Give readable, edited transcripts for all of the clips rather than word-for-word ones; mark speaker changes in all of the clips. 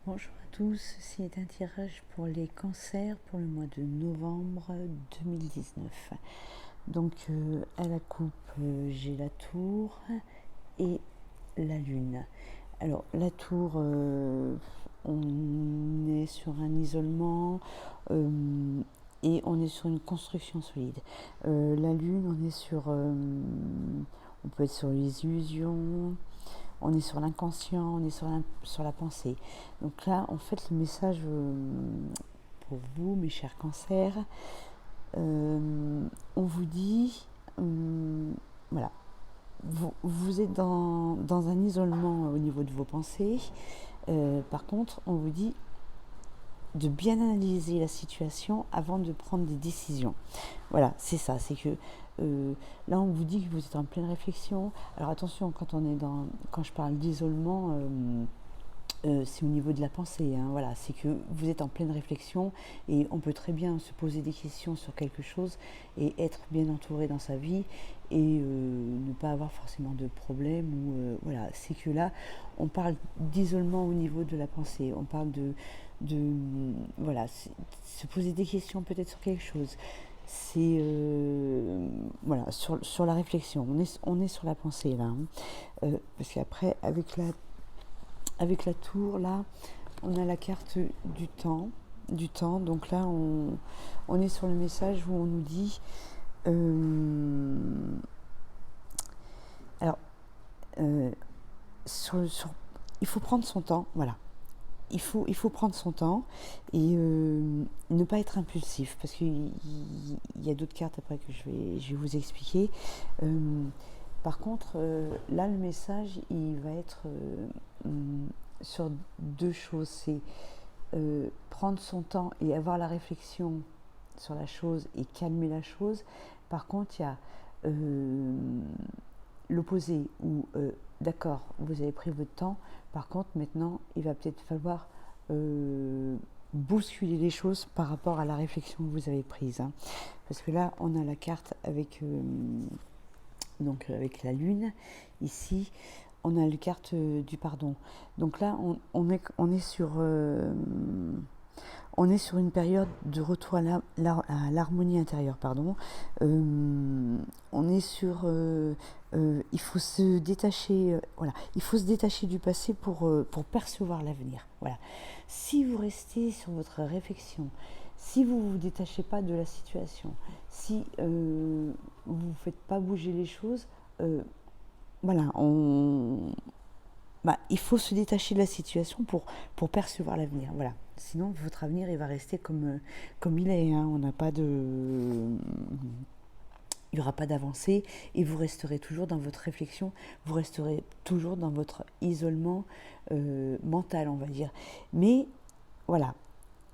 Speaker 1: Bonjour à tous, ceci est un tirage pour les cancers pour le mois de novembre 2019. Donc à la coupe, j'ai la tour et la lune. Alors la tour, on est sur un isolement et on est sur une construction solide. La lune, on est sur... on peut être sur les illusions, on est sur l'inconscient, on est sur la pensée. Donc là, en fait, le message pour vous, mes chers cancers, on vous dit, voilà, vous êtes dans un isolement au niveau de vos pensées. Par contre, on vous dit de bien analyser la situation avant de prendre des décisions. Voilà, c'est ça, c'est que là on vous dit que vous êtes en pleine réflexion. Alors attention, quand je parle d'isolement, c'est au niveau de la pensée, hein, voilà, c'est que vous êtes en pleine réflexion et on peut très bien se poser des questions sur quelque chose et être bien entouré dans sa vie et ne pas avoir forcément de problème. Voilà, c'est que là, on parle d'isolement au niveau de la pensée, on parle de voilà, se poser des questions peut-être sur quelque chose. C'est voilà, sur la réflexion, on est sur la pensée là, hein. Parce qu'après, avec la tour, là, on a la carte du temps. Donc là, on est sur le message où on nous dit... alors, il faut prendre son temps, voilà. Il faut prendre son temps et ne pas être impulsif, parce qu'il y a d'autres cartes après que je vais vous expliquer. Par contre, là, le message, il va être sur deux choses. C'est prendre son temps et avoir la réflexion sur la chose et calmer la chose. Par contre, il y a l'opposé où, d'accord, vous avez pris votre temps. Par contre, maintenant, il va peut-être falloir bousculer les choses par rapport à la réflexion que vous avez prise, hein. Parce que là, on a la carte avec... donc avec la lune, ici, on a la carte du pardon. Donc là, on est sur une période de retour à l'harmonie intérieure, pardon. On est sur... il faut se détacher, voilà, il faut se détacher du passé pour percevoir l'avenir. Voilà. Si vous restez sur votre réflexion, si vous ne vous détachez pas de la situation, si vous ne faites pas bouger les choses, voilà, il faut se détacher de la situation pour percevoir l'avenir. Voilà. Sinon, votre avenir, il va rester comme il est, hein. On n'a pas de... Il n'y aura pas d'avancée et vous resterez toujours dans votre réflexion, vous resterez toujours dans votre isolement mental, on va dire. Mais voilà,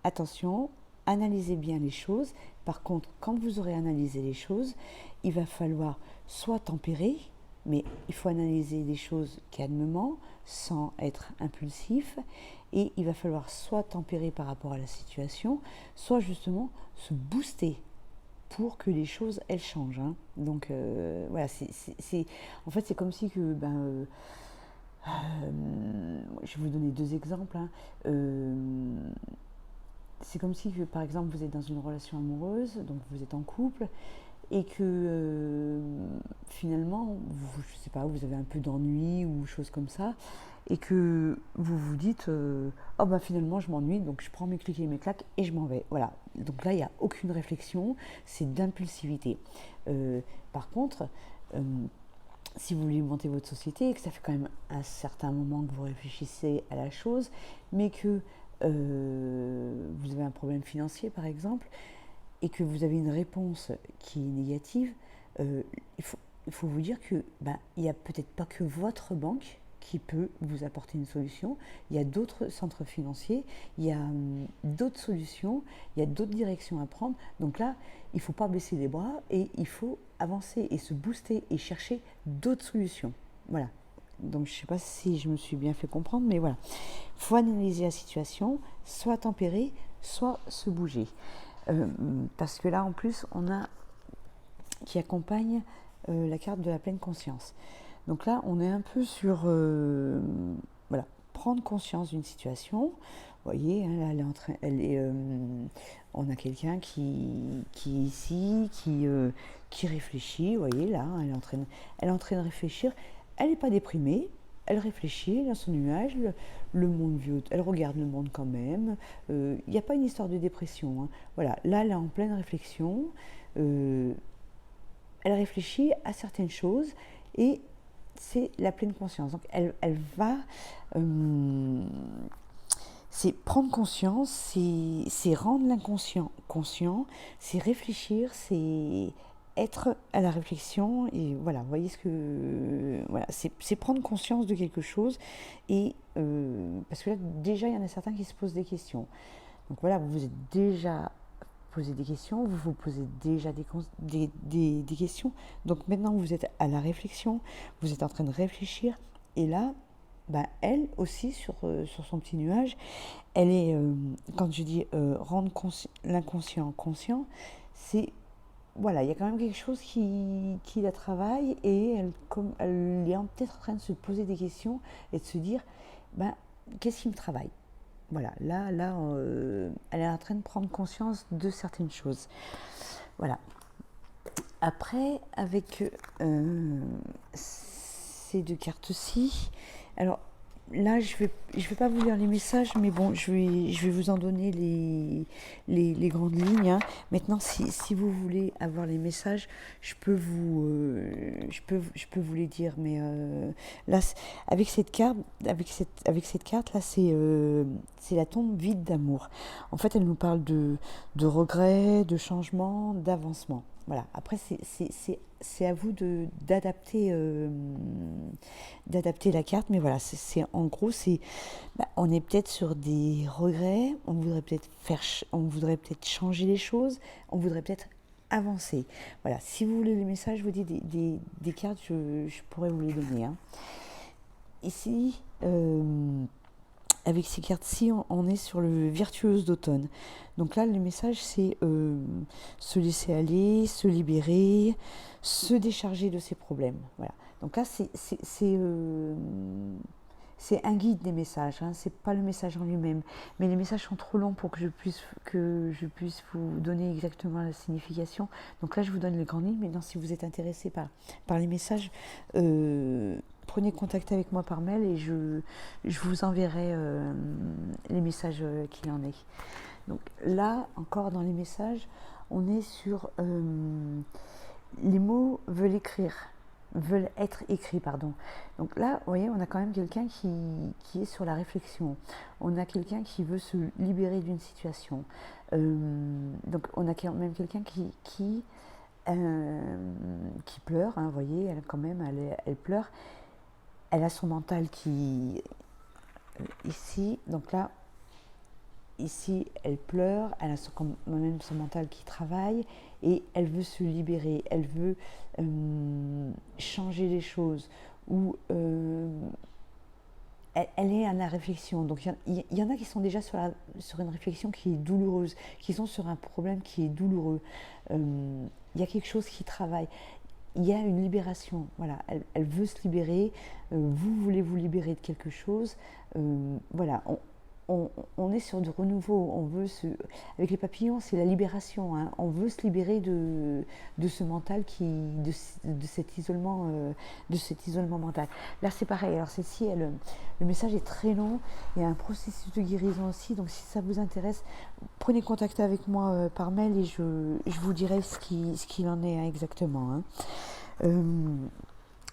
Speaker 1: attention, analysez bien les choses. Par contre, quand vous aurez analysé les choses, il va falloir soit tempérer, mais il faut analyser les choses calmement, sans être impulsif, et il va falloir soit tempérer par rapport à la situation, soit justement se booster pour que les choses, elles changent, hein. Donc voilà, en fait, c'est comme si que... je vais vous donner deux exemples, hein. C'est comme si, que, par exemple, vous êtes dans une relation amoureuse, donc vous êtes en couple, et que finalement, je sais pas, vous avez un peu d'ennui ou chose comme ça, et que vous vous dites, oh bah finalement je m'ennuie, donc je prends mes clics et mes claques et je m'en vais. Voilà. Donc là, il n'y a aucune réflexion, c'est d'impulsivité. Par contre, si vous voulez monter votre société et que ça fait quand même un certain moment que vous réfléchissez à la chose, mais que vous avez un problème financier par exemple, et que vous avez une réponse qui est négative, il faut vous dire que il n'y a peut-être pas que votre banque qui peut vous apporter une solution. Il y a d'autres centres financiers, il y a d'autres solutions, il y a d'autres directions à prendre. Donc là, il ne faut pas baisser les bras et il faut avancer et se booster et chercher d'autres solutions. Voilà. Donc je ne sais pas si je me suis bien fait comprendre, mais voilà. Il faut analyser la situation, soit tempérer, soit se bouger. Parce que là, en plus, on a qui accompagne la carte de la pleine conscience. Donc là, on est un peu sur... voilà, prendre conscience d'une situation. Vous voyez, hein, là, elle est en train, on a quelqu'un qui est ici, qui réfléchit. Vous voyez, là, elle est en train de réfléchir. Elle n'est pas déprimée. Elle réfléchit dans son nuage, le monde vit, elle regarde le monde quand même. Il n'y a pas une histoire de dépression. Hein. Voilà, là, elle est en pleine réflexion. Elle réfléchit à certaines choses et c'est la pleine conscience. Donc, elle va... c'est prendre conscience, c'est rendre l'inconscient conscient, c'est réfléchir, c'est être à la réflexion et voilà, vous voyez ce que voilà, c'est prendre conscience de quelque chose et parce que là déjà il y en a certains qui se posent des questions. Donc voilà, vous vous êtes déjà posé des questions, vous vous posez déjà des questions. Donc maintenant vous êtes à la réflexion, vous êtes en train de réfléchir et là ben, elle aussi sur son petit nuage, elle est, quand je dis rendre l'inconscient conscient, c'est voilà, il y a quand même quelque chose qui la travaille et elle est peut-être en train de se poser des questions et de se dire, ben, qu'est-ce qui me travaille? Voilà, là, elle est en train de prendre conscience de certaines choses. Voilà. Après, avec ces deux cartes-ci, alors là, je vais pas vous lire les messages, mais bon, je vais vous en donner les grandes lignes. Hein. Maintenant, si vous voulez avoir les messages, je peux vous les dire. Mais là, avec cette carte, là, c'est la tombe vide d'amour. En fait, elle nous parle de regrets, de changements, d'avancement. Voilà. Après, c'est à vous d'adapter la carte, mais voilà, en gros, on est peut-être sur des regrets, on voudrait peut-être changer les choses, on voudrait peut-être avancer. Voilà, si vous voulez les messages, je vous dis des cartes, je pourrais vous les donner. Hein. Ici, avec ces cartes-ci, on est sur le virtuose d'automne. Donc là, le message, c'est se laisser aller, se libérer, se décharger de ses problèmes. Voilà. Donc là, c'est un guide des messages, hein. C'est pas le message en lui-même. Mais les messages sont trop longs pour que je puisse vous donner exactement la signification. Donc là, je vous donne les grandes lignes. Maintenant, si vous êtes intéressé par les messages, prenez contact avec moi par mail et je vous enverrai les messages qu'il en est. Donc là, encore dans les messages, on est sur les mots veulent être écrits, pardon. Donc là, vous voyez, on a quand même quelqu'un qui est sur la réflexion. On a quelqu'un qui veut se libérer d'une situation. Donc on a quand même quelqu'un qui pleure, hein, vous voyez, elle pleure. Elle a son mental qui... Ici, donc là, ici, elle pleure, elle a quand même son mental qui travaille et elle veut se libérer, elle veut changer les choses ou elle est à la réflexion. Donc il y en a qui sont déjà sur une réflexion qui est douloureuse, qui sont sur un problème qui est douloureux. Il y a quelque chose qui travaille. Il y a une libération, voilà, elle veut se libérer, vous voulez vous libérer de quelque chose, voilà, on est sur du renouveau, avec les papillons, c'est la libération, hein. On veut se libérer de ce mental de cet isolement mental. Là, c'est pareil. Alors celle-ci, le message est très long. Il y a un processus de guérison aussi. Donc, si ça vous intéresse, prenez contact avec moi par mail et je vous dirai ce qu'il en est, hein, exactement. Hein.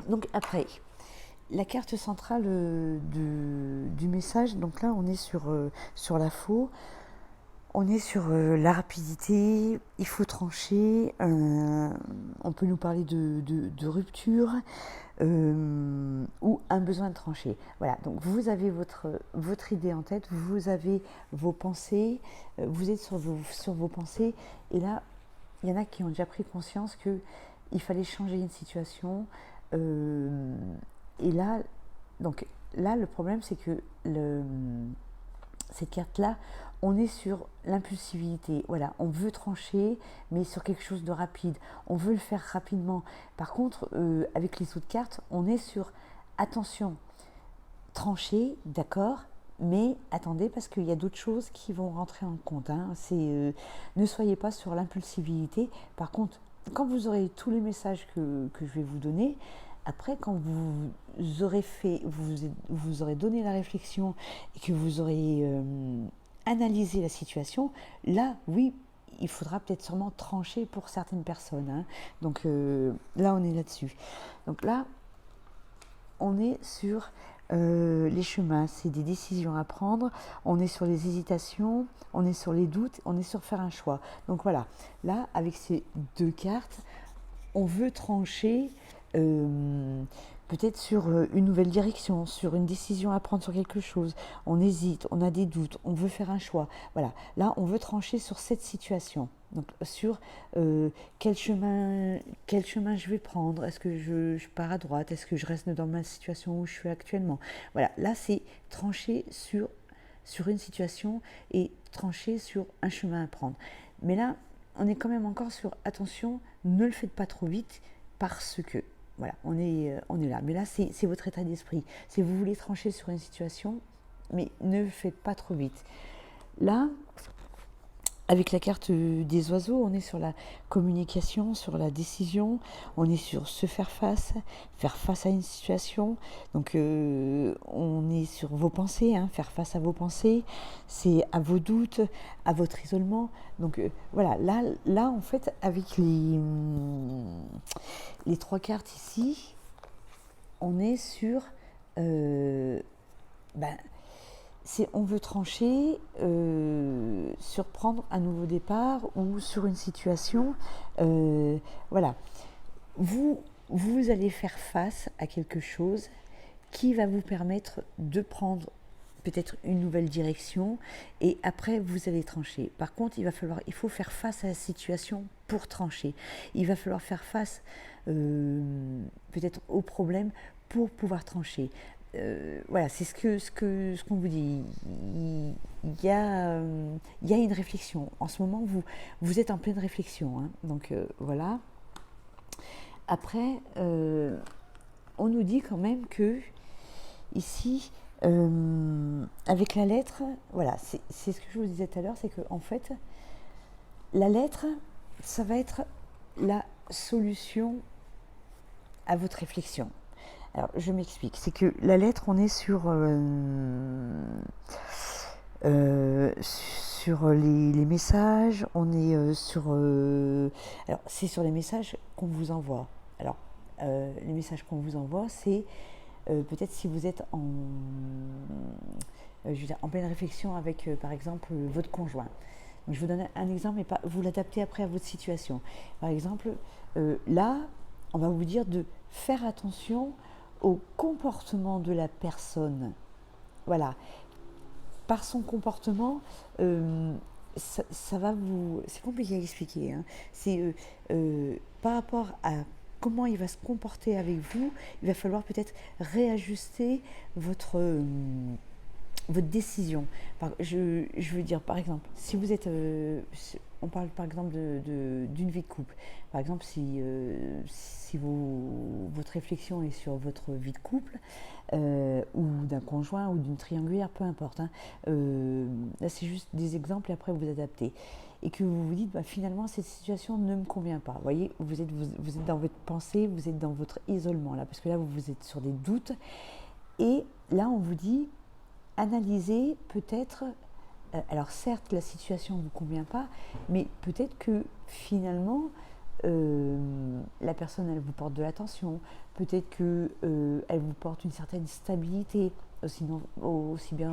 Speaker 1: Donc après. La carte centrale du message, donc là on est sur la faux, on est sur la rapidité, il faut trancher, on peut nous parler de rupture ou un besoin de trancher. Voilà, donc vous avez votre idée en tête, vous avez vos pensées, vous êtes sur vos pensées, et là il y en a qui ont déjà pris conscience qu'il fallait changer une situation. Et là, le problème, c'est que cette carte-là, on est sur l'impulsivité. Voilà, on veut trancher, mais sur quelque chose de rapide. On veut le faire rapidement. Par contre, avec les autres cartes, on est sur attention. tranchez, d'accord, mais attendez parce qu'il y a d'autres choses qui vont rentrer en compte. Hein. Ne soyez pas sur l'impulsivité. Par contre, quand vous aurez tous les messages que je vais vous donner, après, quand vous aurez vous aurez donné la réflexion et que vous aurez analysé la situation, là, oui, il faudra peut-être sûrement trancher pour certaines personnes. Hein. Donc là, on est là-dessus. Donc là, on est sur les chemins, c'est des décisions à prendre, on est sur les hésitations, on est sur les doutes, on est sur faire un choix. Donc voilà, là, avec ces deux cartes, on veut trancher peut-être sur une nouvelle direction, sur une décision à prendre sur quelque chose. On hésite, on a des doutes, on veut faire un choix. Voilà, là, on veut trancher sur cette situation. Donc sur quel chemin je vais prendre. Est-ce que je pars à droite? Est-ce que je reste dans ma situation où je suis actuellement? Voilà, là, c'est trancher sur une situation et trancher sur un chemin à prendre. Mais là, on est quand même encore sur attention, ne le faites pas trop vite parce que, voilà, on est là. Mais là, c'est votre état d'esprit. Si vous voulez trancher sur une situation, mais ne le faites pas trop vite. Là, avec la carte des oiseaux, on est sur la communication, sur la décision, on est sur se faire face à une situation. Donc on est sur vos pensées, hein, faire face à vos pensées, c'est à vos doutes, à votre isolement. Donc voilà, là en fait, avec les trois cartes ici, on est sur... on veut trancher, sur prendre un nouveau départ ou sur une situation. Voilà. Vous allez faire face à quelque chose qui va vous permettre de prendre peut-être une nouvelle direction et après vous allez trancher. Par contre, il faut faire face à la situation pour trancher. Il va falloir faire face peut-être au problème pour pouvoir trancher. Voilà, c'est ce qu'on vous dit. Il y a une réflexion. En ce moment, vous êtes en pleine réflexion. Hein. Donc voilà. Après, on nous dit quand même que ici, avec la lettre, voilà, c'est ce que je vous disais tout à l'heure, c'est que en fait, la lettre, ça va être la solution à votre réflexion. Alors, je m'explique. C'est que la lettre, on est sur les messages, on est alors, c'est sur les messages qu'on vous envoie. Alors, les messages qu'on vous envoie, c'est peut-être si vous êtes en pleine réflexion avec, par exemple, votre conjoint. Donc, je vous donne un exemple, mais vous l'adaptez après à votre situation. Par exemple, là, on va vous dire de faire attention au comportement de la personne. Voilà. Par son comportement, ça va vous... C'est compliqué à expliquer. Hein. C'est par rapport à comment il va se comporter avec vous, il va falloir peut-être réajuster votre décision. Je veux dire, par exemple, si vous êtes... on parle par exemple d'une vie de couple. Par exemple, si votre réflexion est sur votre vie de couple, ou d'un conjoint, ou d'une triangulaire, peu importe. Hein, là, c'est juste des exemples et après vous adaptez. Et que vous vous dites, finalement, cette situation ne me convient pas. Vous voyez, vous êtes dans votre pensée, vous êtes dans votre isolement, là, parce que là, vous êtes sur des doutes. Et là, on vous dit, analysez peut-être, alors certes la situation ne vous convient pas, mais peut-être que finalement la personne elle vous porte de l'attention, peut-être que elle vous porte une certaine stabilité, aussi bien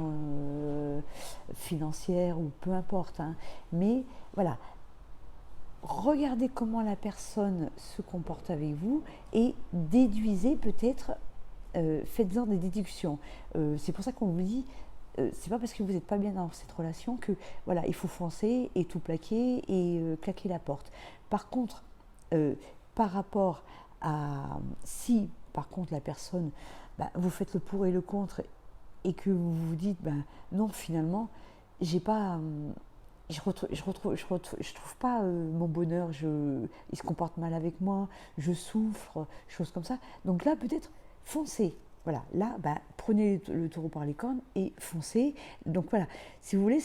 Speaker 1: financière ou peu importe. Hein. Mais voilà, regardez comment la personne se comporte avec vous et déduisez peut-être. Faites-en des déductions. C'est pour ça qu'on vous dit, c'est pas parce que vous n'êtes pas bien dans cette relation que voilà, il faut foncer et tout plaquer et claquer la porte. Par contre, par rapport à si par contre la personne, vous faites le pour et le contre et que vous vous dites, non finalement, j'ai pas, je trouve pas mon bonheur, il se comporte mal avec moi, je souffre, choses comme ça. Donc là peut-être foncez. Voilà, là, prenez le taureau par les cornes et foncez. Donc voilà, si vous voulez,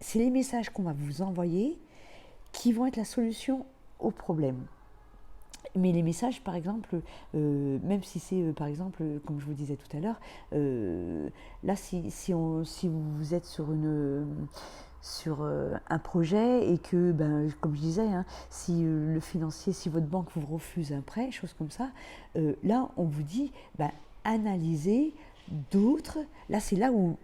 Speaker 1: c'est les messages qu'on va vous envoyer qui vont être la solution au problème. Mais les messages, par exemple, même si c'est, par exemple, comme je vous disais tout à l'heure, là, si vous êtes sur un projet et que, comme je disais, hein, si le financier, si votre banque vous refuse un prêt, chose comme ça, là, on vous dit, analysez d'autres. Là, c'est là où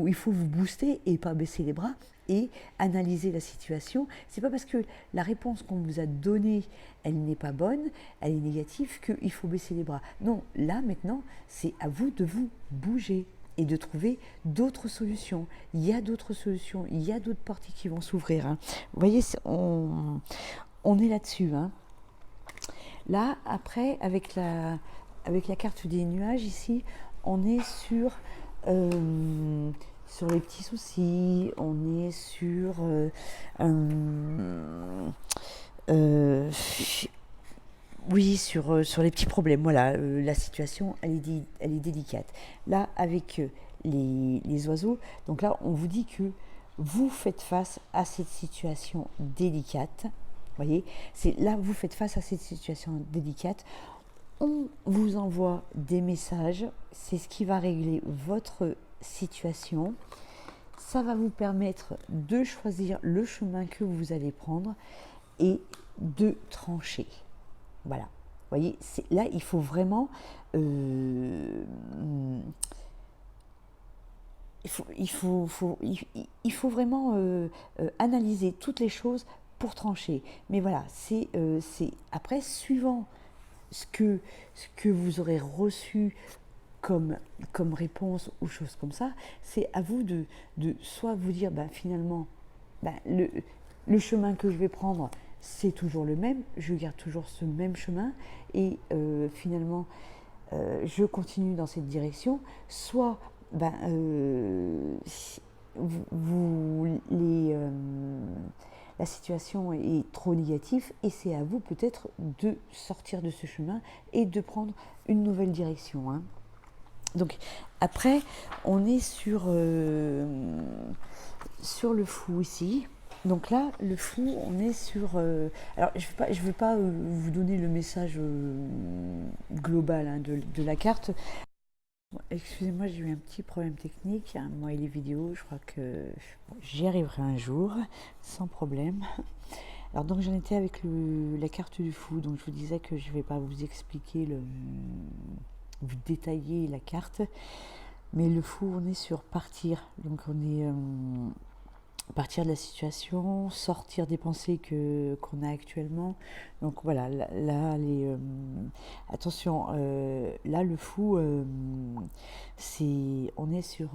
Speaker 1: il faut vous booster et pas baisser les bras et analyser la situation. C'est pas parce que la réponse qu'on vous a donnée, elle n'est pas bonne, elle est négative, qu'il faut baisser les bras. Non, là, maintenant, c'est à vous de vous bouger et de trouver d'autres solutions. Il y a d'autres solutions, il y a d'autres portes qui vont s'ouvrir. Hein. Vous voyez, on est là-dessus. Hein. Là, après, avec la carte des nuages, ici, on est sur les petits soucis, on est sur oui, sur les petits problèmes. Voilà, la situation, elle est délicate. Là, avec les oiseaux, donc là, on vous dit que vous faites face à cette situation délicate. Vous voyez, c'est là, vous faites face à cette situation délicate. On vous envoie des messages, c'est ce qui va régler votre situation. Ça va vous permettre de choisir le chemin que vous allez prendre et de trancher. Voilà. Vous voyez, là, il faut vraiment... il faut vraiment analyser toutes les choses pour trancher. Mais voilà, c'est après, suivant ce que vous aurez reçu comme réponse ou chose comme ça, c'est à vous de soit vous dire, finalement, le chemin que je vais prendre, c'est toujours le même, je garde toujours ce même chemin, et finalement, je continue dans cette direction, soit la situation est trop négative et c'est à vous peut-être de sortir de ce chemin et de prendre une nouvelle direction. Hein. Donc après, on est sur le fou ici. Donc là, le fou, on est sur... alors, je ne veux pas vous donner le message global hein, de la carte. Excusez-moi, j'ai eu un petit problème technique. Hein, moi et les vidéos, je crois que j'y arriverai un jour, sans problème. Alors donc j'en étais avec la carte du fou. Donc je vous disais que je ne vais pas vous expliquer, vous détailler la carte. Mais le fou, on est sur partir. Donc on est... partir de la situation, sortir des pensées qu'on a actuellement. Donc voilà, là attention, là le fou, on est sur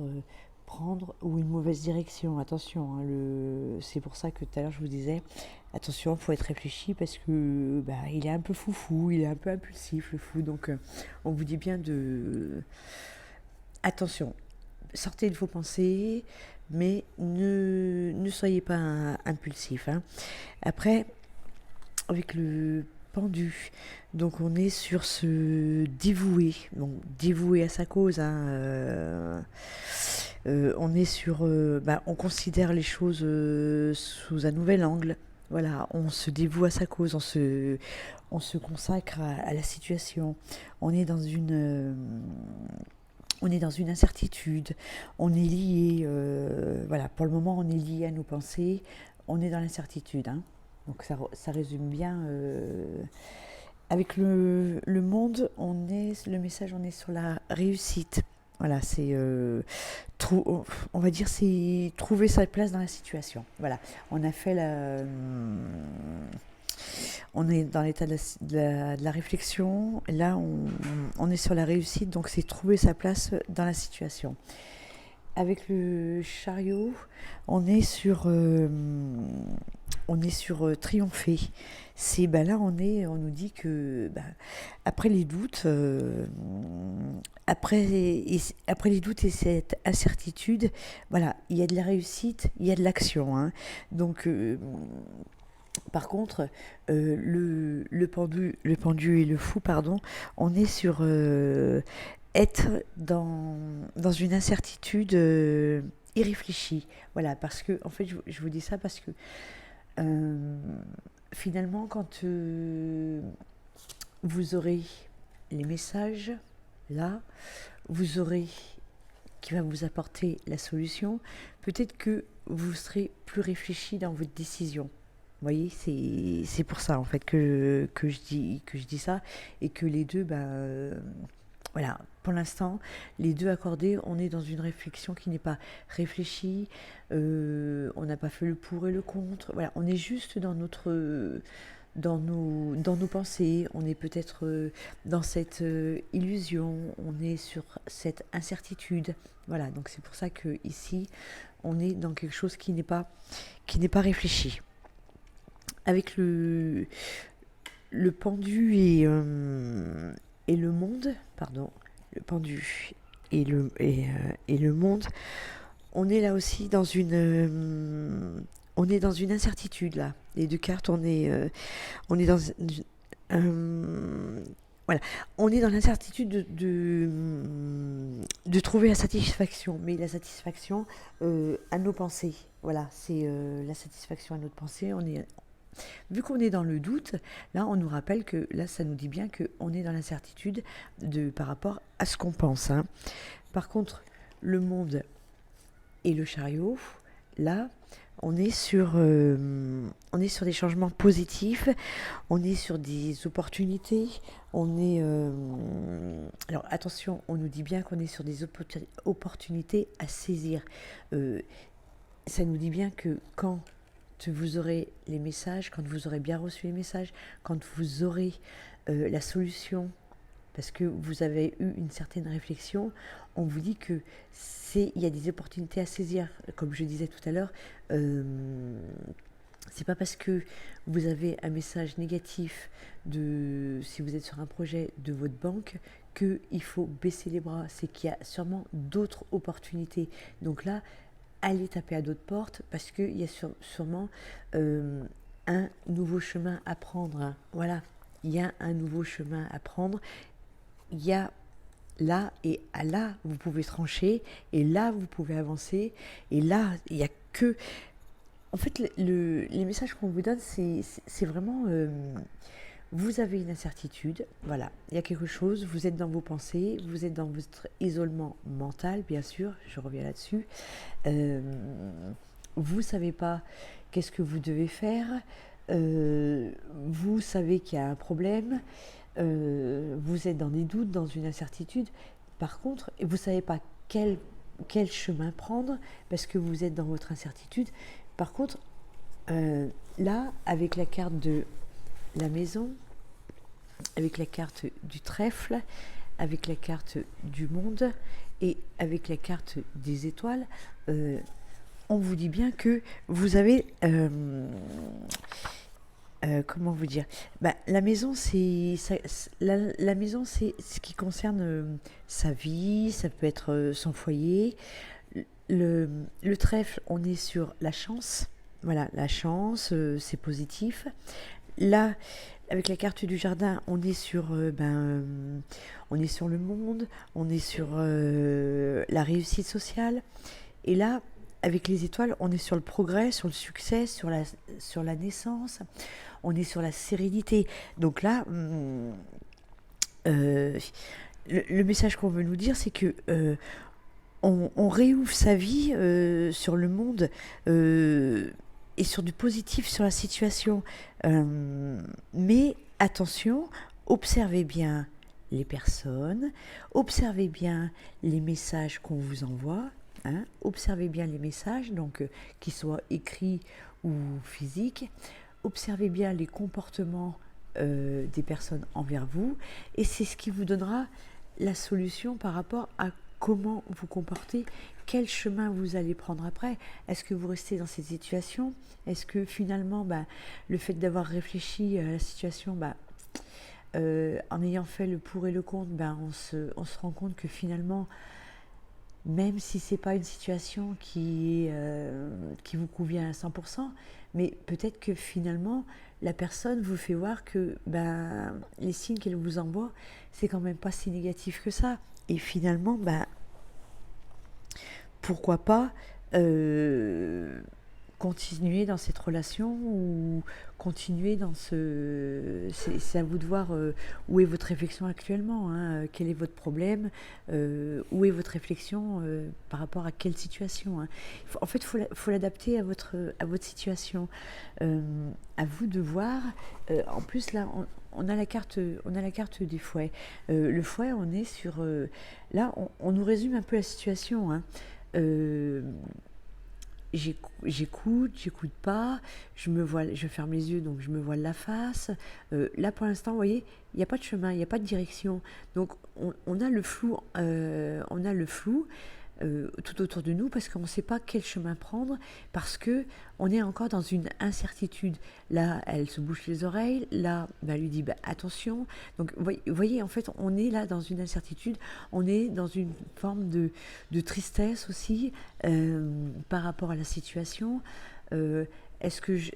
Speaker 1: prendre ou une mauvaise direction. Attention, hein, c'est pour ça que tout à l'heure je vous disais, attention, il faut être réfléchi parce que il est un peu foufou, il est un peu impulsif le fou. Donc on vous dit bien de... Attention, sortez de vos pensées, mais ne soyez pas impulsif. Hein. Après, avec le pendu, donc on est sur se dévouer, donc dévouer à sa cause. Hein, on est sur, on considère les choses sous un nouvel angle. Voilà, on se dévoue à sa cause, on se consacre à la situation. On est dans une incertitude, on est lié, voilà, pour le moment on est lié à nos pensées, on est dans l'incertitude. Hein. Donc ça résume bien. Avec le monde, le message, on est sur la réussite. Voilà, c'est, on va dire, c'est trouver sa place dans la situation. Voilà, on a fait on est dans l'état de la réflexion. Là, on est sur la réussite, donc c'est trouver sa place dans la situation. Avec le chariot, on est sur triompher. C'est là on nous dit que après les doutes, après les doutes et cette incertitude, voilà, il y a de la réussite, il y a de l'action. Hein. Donc Par contre, le pendu et le fou, pardon, on est sur être dans une incertitude irréfléchie. Voilà, parce que, en fait, je vous dis ça parce que euh, finalement, quand vous aurez les messages, là, vous aurez qui va vous apporter la solution, peut-être que vous serez plus réfléchi dans votre décision. Vous voyez, c'est pour ça en fait que je dis ça et que les deux, voilà, pour l'instant, les deux accordés, on est dans une réflexion qui n'est pas réfléchie, on n'a pas fait le pour et le contre, voilà, on est juste dans nos pensées, on est peut-être dans cette illusion, on est sur cette incertitude. Voilà, donc c'est pour ça que ici, on est dans quelque chose qui n'est pas réfléchi. Avec le pendu et le monde, pardon, le pendu et le monde, on est là aussi dans on est dans une incertitude là. Les deux cartes, on est dans euh, voilà, on est dans l'incertitude de trouver la satisfaction, mais la satisfaction à nos pensées. Voilà, c'est la satisfaction à notre pensée. Vu qu'on est dans le doute, là, on nous rappelle que là, ça nous dit bien qu'on est dans l'incertitude par rapport à ce qu'on pense. Hein. Par contre, le monde et le chariot, là, on est sur des changements positifs, on est sur des opportunités, on est... alors attention, on nous dit bien qu'on est sur des opportunités à saisir. Euh, Ça nous dit bien que quand vous aurez les messages, quand vous aurez bien reçu les messages, quand vous aurez la solution, parce que vous avez eu une certaine réflexion, on vous dit que il y a des opportunités à saisir. Comme je disais tout à l'heure, c'est pas parce que vous avez un message négatif si vous êtes sur un projet de votre banque qu'il faut baisser les bras. C'est qu'il y a sûrement d'autres opportunités. Donc là, allez taper à d'autres portes parce qu'il y a sûrement un nouveau chemin à prendre. Hein. Voilà, il y a un nouveau chemin à prendre. Il y a là et à là, vous pouvez trancher et là, vous pouvez avancer. Et là, il n'y a que... En fait, les messages qu'on vous donne, c'est vraiment... vous avez une incertitude, voilà, il y a quelque chose, vous êtes dans vos pensées, vous êtes dans votre isolement mental, bien sûr, je reviens là-dessus. Vous ne savez pas qu'est-ce que vous devez faire, vous savez qu'il y a un problème, vous êtes dans des doutes, dans une incertitude. Par contre, vous ne savez pas quel chemin prendre parce que vous êtes dans votre incertitude. Par contre, là, avec la carte de la maison, avec la carte du trèfle, avec la carte du monde et avec la carte des étoiles, on vous dit bien que vous avez... comment vous dire, la maison, la maison, c'est ce qui concerne sa vie, ça peut être son foyer. Le trèfle, on est sur la chance. Voilà, la chance, c'est positif. Là, avec la carte du jardin, on est sur, on est sur le monde, on est sur la réussite sociale. Et là, avec les étoiles, on est sur le progrès, sur le succès, sur la naissance, on est sur la sérénité. Donc là, le message qu'on veut nous dire, c'est que on réouvre sa vie sur le monde et sur du positif sur la situation. Mais attention, observez bien les personnes, observez bien les messages qu'on vous envoie. Hein, observez bien les messages, donc qu'ils soient écrits ou physiques. Observez bien les comportements des personnes envers vous, et c'est ce qui vous donnera la solution par rapport à comment vous comportez, quel chemin vous allez prendre après. Est-ce que vous restez dans cette situation? Est-ce que finalement, le fait d'avoir réfléchi à la situation, en ayant fait le pour et le contre, on se rend compte que finalement, même si c'est pas une situation qui vous convient à 100%, mais peut-être que finalement, la personne vous fait voir que ben, les signes qu'elle vous envoie, c'est quand même pas si négatif que ça. Et finalement, ben, pourquoi pas euh, continuer dans cette relation ou continuer dans ce... C'est à vous de voir où est votre réflexion actuellement, hein, quel est votre problème, où est votre réflexion par rapport à quelle situation. Hein. En fait, faut l'adapter à votre situation. Euh, à vous de voir. En plus, là, on a la carte des fouets. Le fouet, on est sur... là, on nous résume un peu la situation. Hein. Euh, j'écoute pas, je ferme les yeux, donc je me voile la face. Là, pour l'instant, vous voyez, il n'y a pas de chemin, il n'y a pas de direction. Donc, on a le flou, tout autour de nous parce qu'on ne sait pas quel chemin prendre, parce que on est encore dans une incertitude. Là, elle se bouche les oreilles, là, bah, elle lui dit bah, attention. Donc, vous voyez, en fait, on est là dans une incertitude, on est dans une forme de tristesse aussi par rapport à la situation. Euh, est-ce que je,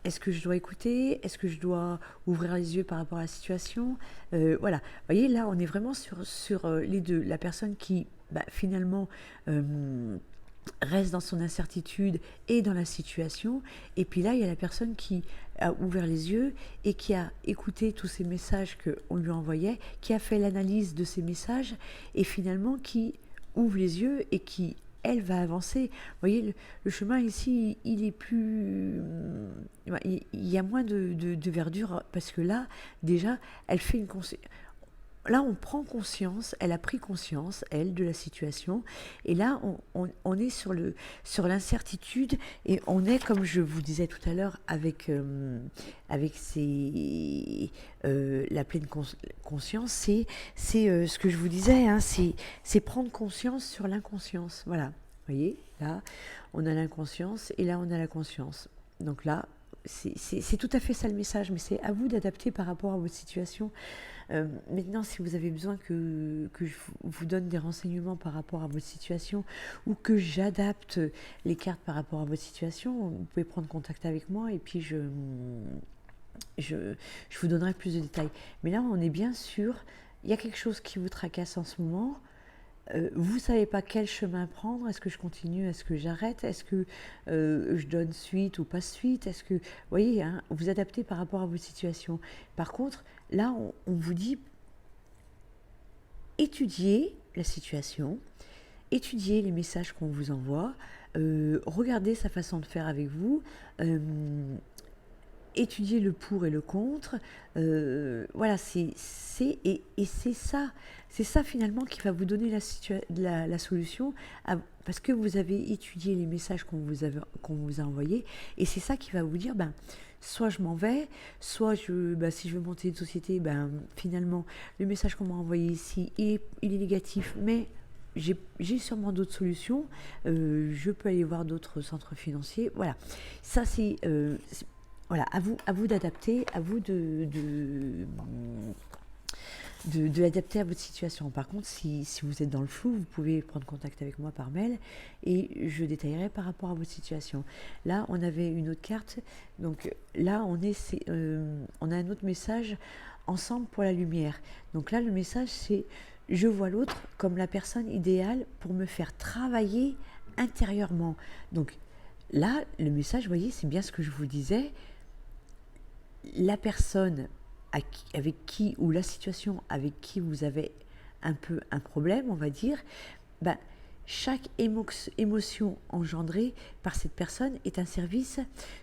Speaker 1: est-ce que je dois écouter? Est-ce que je dois ouvrir les yeux par rapport à la situation? Voilà. Vous voyez, là, on est vraiment sur les deux. La personne qui, bah, finalement, reste dans son incertitude et dans la situation. Et puis là, il y a la personne qui a ouvert les yeux et qui a écouté tous ces messages qu'on lui envoyait, qui a fait l'analyse de ces messages et finalement qui ouvre les yeux et qui elle va avancer. Vous voyez, le chemin ici, il est plus... Il y a moins de verdure parce que là, déjà, elle fait une... Là, on prend conscience, elle a pris conscience, elle, de la situation. Et là, on est sur l'incertitude et on est, comme je vous disais tout à l'heure, avec la pleine conscience. C'est ce que je vous disais, hein, c'est prendre conscience sur l'inconscience. Voilà, vous voyez, là, on a l'inconscience et là, on a la conscience. Donc là, c'est tout à fait ça le message, mais c'est à vous d'adapter par rapport à votre situation. Maintenant, si vous avez besoin que je vous donne des renseignements par rapport à votre situation ou que j'adapte les cartes par rapport à votre situation, vous pouvez prendre contact avec moi et puis je vous donnerai plus de détails. Mais là, on est bien sûr, il y a quelque chose qui vous tracasse en ce moment. Vous ne savez pas quel chemin prendre. Est-ce que je continue? Est-ce que j'arrête? Est-ce que je donne suite ou pas suite? Est-ce que, vous voyez, hein, vous adaptez par rapport à votre situation. Par contre, là, on vous dit étudiez la situation, étudiez les messages qu'on vous envoie, regardez sa façon de faire avec vous, étudier le pour et le contre. Voilà, et c'est ça finalement qui va vous donner la solution, parce que vous avez étudié les messages qu'on vous a envoyés, et c'est ça qui va vous dire, ben, soit je m'en vais, soit si je veux monter une société, ben, finalement, le message qu'on m'a envoyé ici, il est négatif, mais j'ai sûrement d'autres solutions, je peux aller voir d'autres centres financiers. Voilà, ça c'est voilà, à vous d'adapter, à vous de l'adapter à votre situation. Par contre, si vous êtes dans le flou, vous pouvez prendre contact avec moi par mail et je détaillerai par rapport à votre situation. Là, on avait une autre carte, donc là, on a un autre message, ensemble pour la lumière. Donc là, le message, c'est je vois l'autre comme la personne idéale pour me faire travailler intérieurement. Donc là, le message, vous voyez, c'est bien ce que je vous disais. La personne avec qui, ou la situation avec qui vous avez un peu un problème, on va dire, ben, chaque émotion engendrée par cette personne est un service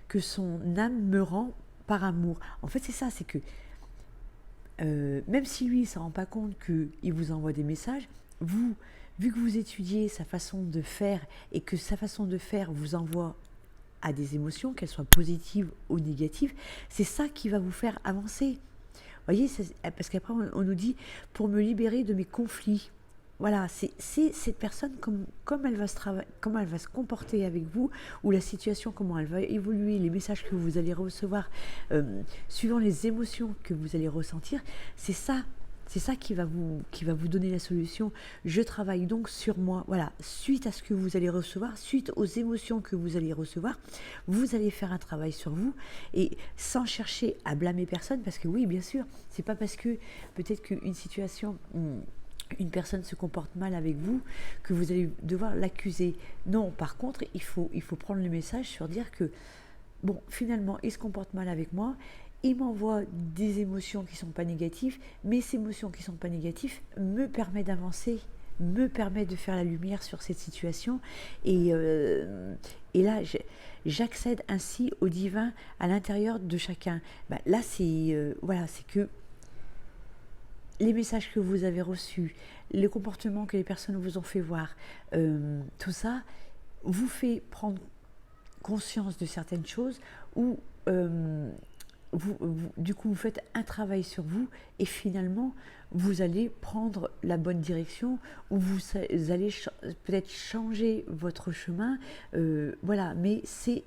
Speaker 1: que son âme me rend par amour. En fait, c'est ça, c'est que même si lui ne s'en rend pas compte qu'il vous envoie des messages, vous, vu que vous étudiez sa façon de faire et que sa façon de faire vous envoie à des émotions, qu'elles soient positives ou négatives, c'est ça qui va vous faire avancer. Vous voyez, parce qu'après on nous dit pour me libérer de mes conflits. Voilà, c'est cette personne comme elle va comment elle va se comporter avec vous, ou la situation, comment elle va évoluer, les messages que vous allez recevoir, suivant les émotions que vous allez ressentir, c'est ça C'est ça qui va vous donner la solution. Je travaille donc sur moi. Voilà, suite à ce que vous allez recevoir, suite aux émotions que vous allez recevoir, vous allez faire un travail sur vous et sans chercher à blâmer personne, parce que oui, bien sûr, c'est pas parce que peut-être qu'une situation, une personne se comporte mal avec vous que vous allez devoir l'accuser. Non, par contre, il faut prendre le message sur dire que bon, finalement, il se comporte mal avec moi, il m'envoie des émotions qui ne sont pas négatives, mais ces émotions qui ne sont pas négatives me permettent d'avancer, me permettent de faire la lumière sur cette situation. Et là, j'accède ainsi au divin à l'intérieur de chacun. Ben, là, voilà, c'est que les messages que vous avez reçus, les comportements que les personnes vous ont fait voir, tout ça vous fait prendre conscience de certaines choses où du coup vous faites un travail sur vous et finalement vous allez prendre la bonne direction, ou vous allez peut-être changer votre chemin, voilà, mais c'est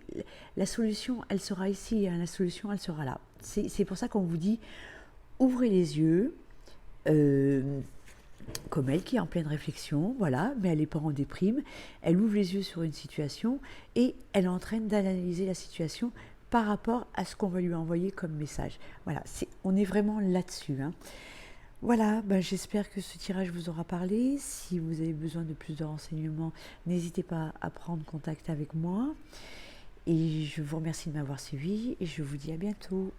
Speaker 1: la solution, elle sera ici, hein, la solution elle sera là. C'est pour ça qu'on vous dit ouvrez les yeux, comme elle qui est en pleine réflexion, voilà, mais elle n'est pas en déprime, elle ouvre les yeux sur une situation et elle est en train d'analyser la situation par rapport à ce qu'on va lui envoyer comme message. Voilà, on est vraiment là-dessus, hein. Voilà, ben j'espère que ce tirage vous aura parlé. Si vous avez besoin de plus de renseignements, n'hésitez pas à prendre contact avec moi. Et je vous remercie de m'avoir suivi et je vous dis à bientôt.